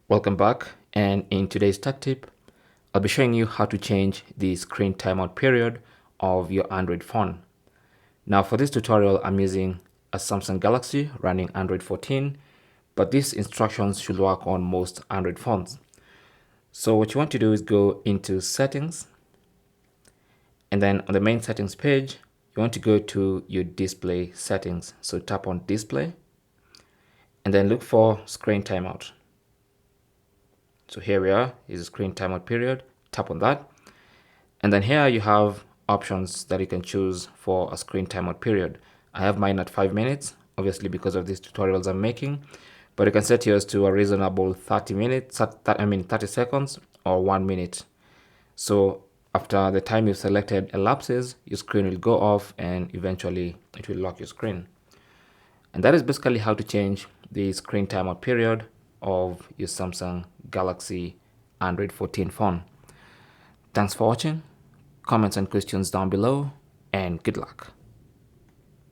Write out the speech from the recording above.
Welcome back, and in today's tech tip, I'll be showing you how to change the screen timeout period of your Android phone. Now for this tutorial, I'm using a Samsung Galaxy running Android 14, but these instructions should work on most Android phones. So what you want to do is go into settings, and then on the main settings page, you want to go to your display settings. So tap on display, and then look for screen timeout. So here we are, is the screen timeout period. Tap on that. And then here you have options that you can choose for a screen timeout period. I have mine at 5 minutes, obviously because of these tutorials I'm making, but you can set yours to a reasonable 30 minutes, 30 seconds or 1 minute. So after the time you've selected elapses, your screen will go off and eventually it will lock your screen. And that is basically how to change the screen timeout period of your Samsung Galaxy Android 14 phone. Thanks for watching. Comments and questions down below, and good luck.